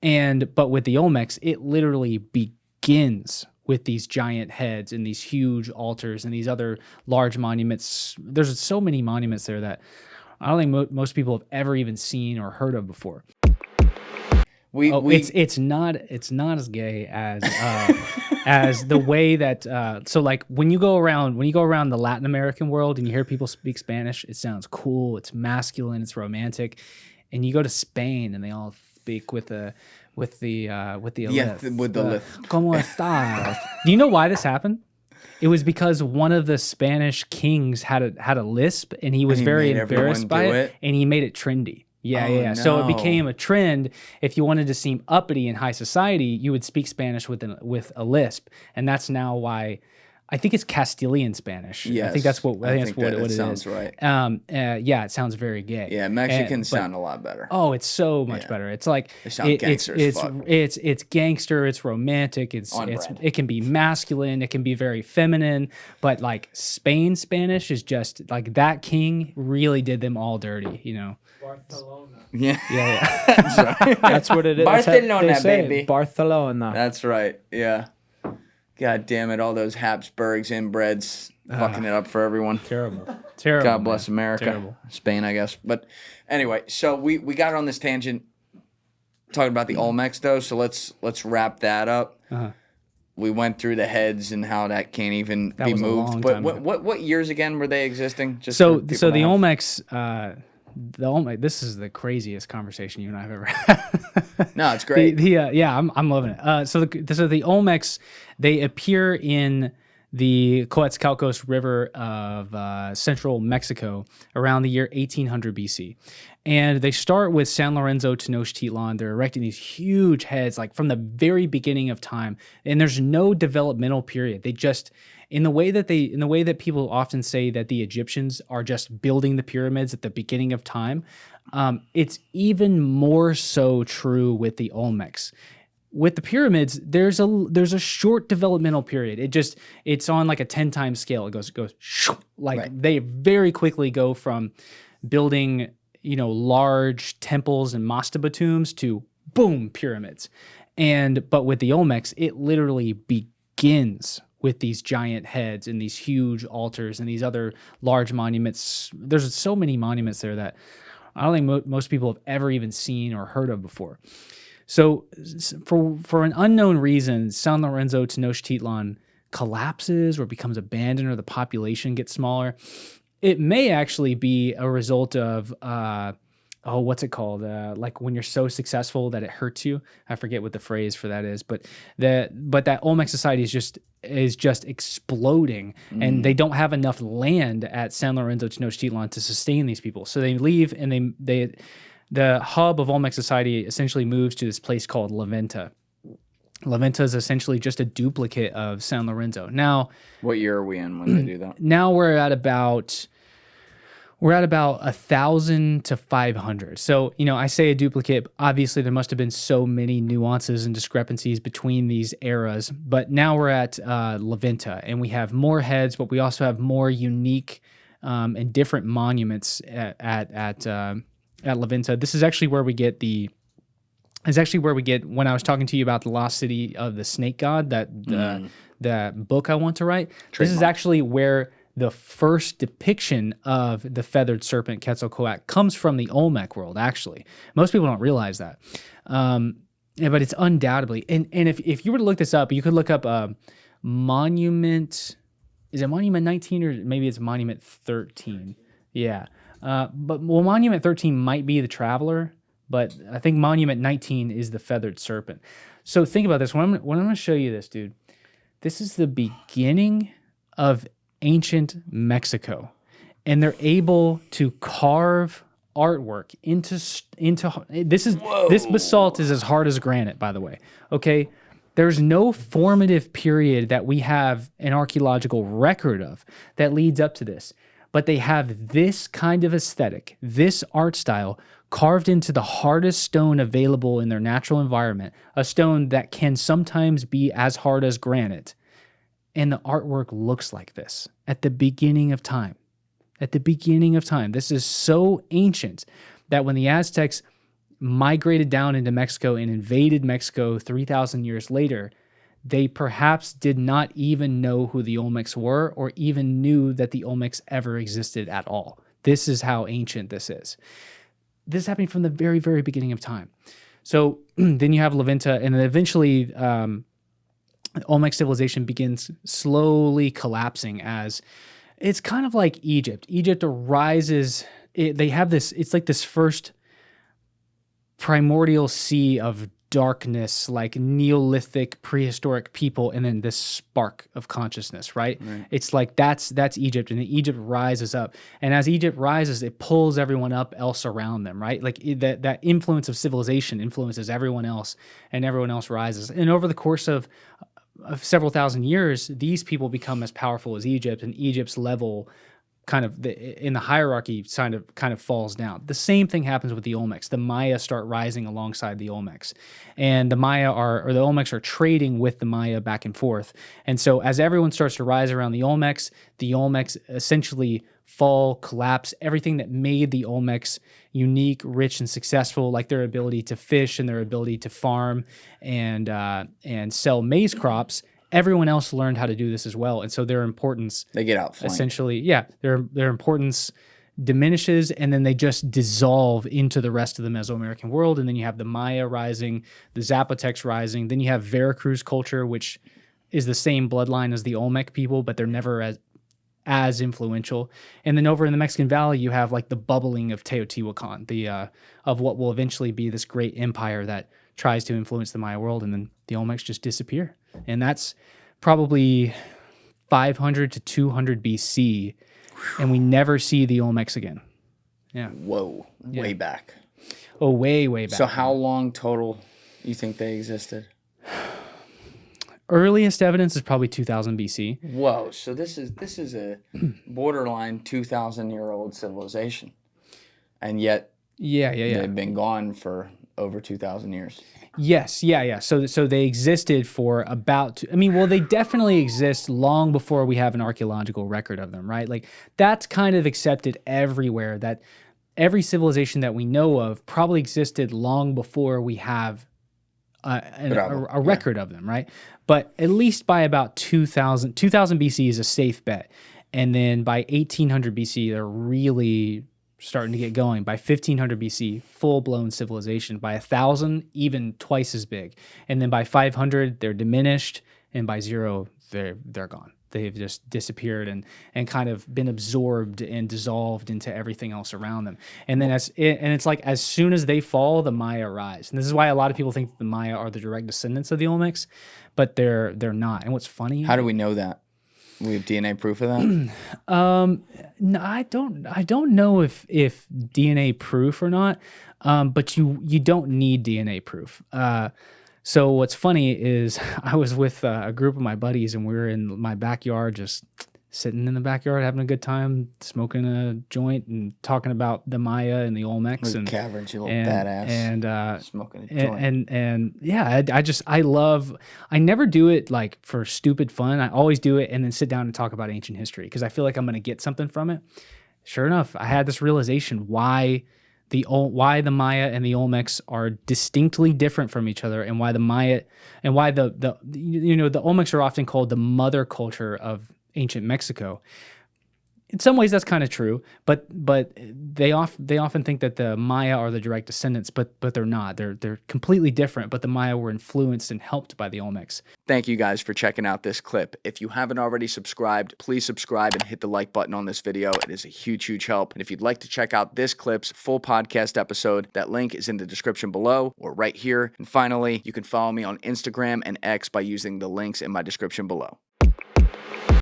But with the Olmecs, it literally begins with these giant heads and these huge altars and these other large monuments. There's so many monuments there that I don't think most people have ever even seen or heard of before. It's not as gay as as the way that so like when you go around the Latin American world and you hear people speak Spanish, it sounds cool, it's masculine, it's romantic, and you go to Spain and they all speak with the lisp. ¿Cómo estás? Do you know why this happened? It was because one of the Spanish kings had a lisp, and he was very embarrassed by it, and he made it trendy. Yeah. No. So it became a trend. If you wanted to seem uppity in high society, you would speak Spanish with a lisp, and that's now why. I think it's Castilian Spanish. Yes, I think that's what it sounds is. Right. Yeah, it sounds very gay. Yeah, Mexicans sound a lot better. Oh, it's so much better. It's like they sound gangster as fuck. It's gangster. It's romantic. It can be masculine. It can be very feminine. But like Spanish is just like that king really did them all dirty. You know. Barcelona. Yeah. That's right. That's what it is. Barcelona, baby. Barcelona. That's right. Yeah. God damn it, all those Habsburgs, inbreds, fucking it up for everyone. Terrible. God bless America. Terrible. Spain, I guess. But anyway, so we got on this tangent talking about the Olmecs, though, so let's wrap that up. Uh-huh. We went through the heads and how that can't even be moved. But what years again were they existing? Just so the Olmecs... this is the craziest conversation you and I have ever had. No, it's great. I'm loving it. So the Olmecs, they appear in the Quetzalcoatl River of central Mexico around the year 1800 BC. And they start with San Lorenzo Tenochtitlan. They're erecting these huge heads like from the very beginning of time. And there's no developmental period. They just... In the way that people often say that the Egyptians are just building the pyramids at the beginning of time, it's even more so true with the Olmecs. With the pyramids, there's a short developmental period. It's on like a 10 times scale. It goes like right. They very quickly go from building large temples and mastaba tombs to boom pyramids. But with the Olmecs, it literally begins with these giant heads and these huge altars and these other large monuments. There's so many monuments there that I don't think most people have ever even seen or heard of before. So for an unknown reason, San Lorenzo Tenochtitlan collapses or becomes abandoned or the population gets smaller. It may actually be a result of... what's it called? Like when you're so successful that it hurts you. I forget what the phrase for that is, but that Olmec society is just exploding, and they don't have enough land at San Lorenzo Tenochtitlan to sustain these people. So they leave, and the hub of Olmec society essentially moves to this place called Venta. Venta is essentially just a duplicate of San Lorenzo. Now, what year are we in when they do that? Now we're at about 1,000 to 500. So, I say a duplicate. Obviously, there must have been so many nuances and discrepancies between these eras. But now we're at Venta, and we have more heads, but we also have more unique and different monuments at Venta. This is actually where we get when I was talking to you about the lost city of the snake god, that book I want to write. This is actually where the first depiction of the feathered serpent Quetzalcoatl comes from the Olmec world, actually. Most people don't realize that. But it's undoubtedly. And if you were to look this up, you could look up Monument. Is it Monument 19 or maybe it's Monument 13? Yeah. But Monument 13 might be the Traveler, but I think Monument 19 is the feathered serpent. So think about this. When I'm going to show you this, dude, this is the beginning of ancient Mexico, and they're able to carve artwork into this basalt is as hard as granite, by the way. Okay, there's no formative period that we have an archaeological record of that leads up to this, but they have this kind of aesthetic, this art style carved into the hardest stone available in their natural environment, a stone that can sometimes be as hard as granite. And the artwork looks like this at the beginning of time. At the beginning of time. This is so ancient that when the Aztecs migrated down into Mexico and invaded Mexico 3,000 years later, they perhaps did not even know who the Olmecs were or even knew that the Olmecs ever existed at all. This is how ancient this is. This is happening from the very, very beginning of time. So then you have La Venta, and then eventually Olmec civilization begins slowly collapsing as it's kind of like Egypt. Egypt arises, they have this, it's like this first primordial sea of darkness, like Neolithic prehistoric people, and then this spark of consciousness, right? It's like that's Egypt, and Egypt rises up, and as Egypt rises, it pulls everyone up else around them, right? Like that influence of civilization influences everyone else, and everyone else rises. And over the course of several thousand years, these people become as powerful as Egypt, and Egypt's level kind of in the hierarchy kind of falls down. The same thing happens with the Olmecs. The Maya start rising alongside the Olmecs, and the Olmecs are trading with the Maya back and forth. And so as everyone starts to rise around the Olmecs essentially fall, collapse. Everything that made the Olmecs unique, rich, and successful, like their ability to fish and their ability to farm and sell maize crops, everyone else learned how to do this as well. And so their importance, they get outflanked. Essentially, yeah, their importance diminishes, and then they just dissolve into the rest of the Mesoamerican world. And then you have the Maya rising, the Zapotecs rising. Then you have Veracruz culture, which is the same bloodline as the Olmec people, but they're never as influential. And then over in the Mexican Valley, you have like the bubbling of Teotihuacan, of what will eventually be this great empire that tries to influence the Maya world, and then the Olmecs just disappear. And that's probably 500 to 200 BC, and we never see the Olmecs again. Yeah. Whoa, way back. Oh, way back. So how long total you think they existed? Earliest evidence is probably 2000 BC. Whoa, so this is a borderline 2,000-year-old civilization, and yet they've been gone for over 2,000 years. Yes, yeah. So they existed for about, they definitely exist long before we have an archaeological record of them, right? Like that's kind of accepted everywhere, that every civilization that we know of probably existed long before we have a record of them, right? But at least by about 2000 BC is a safe bet. And then by 1800 BC, they're really starting to get going. By 1500 BC, full-blown civilization. By 1000, even twice as big. And then by 500, they're diminished. And by 0, they're gone. They've just disappeared and kind of been absorbed and dissolved into everything else around them. And then it's like as soon as they fall, the Maya rise. And this is why a lot of people think that the Maya are the direct descendants of the Olmecs, but they're not. And what's funny? How do we know that? We have DNA proof of that? No, I don't know if DNA proof or not. But you don't need DNA proof. So what's funny is I was with a group of my buddies, and we were in my backyard, just sitting in the backyard having a good time, smoking a joint and talking about the Maya and the Olmecs and Caverns, you little badass, and smoking a joint. And yeah, I never do it like for stupid fun. I always do it and then sit down and talk about ancient history because I feel like I'm going to get something from it. Sure enough, I had this realization why the Maya and the Olmecs are distinctly different from each other, and why the Maya and why the Olmecs are often called the mother culture of ancient Mexico. In some ways, that's kind of true, but they often think that the Maya are the direct descendants, but they're not. They're completely different. But the Maya were influenced and helped by the Olmecs. Thank you guys for checking out this clip. If you haven't already subscribed, please subscribe and hit the like button on this video. It is a huge help. And if you'd like to check out this clip's full podcast episode, that link is in the description below or right here. And finally, you can follow me on Instagram and X by using the links in my description below.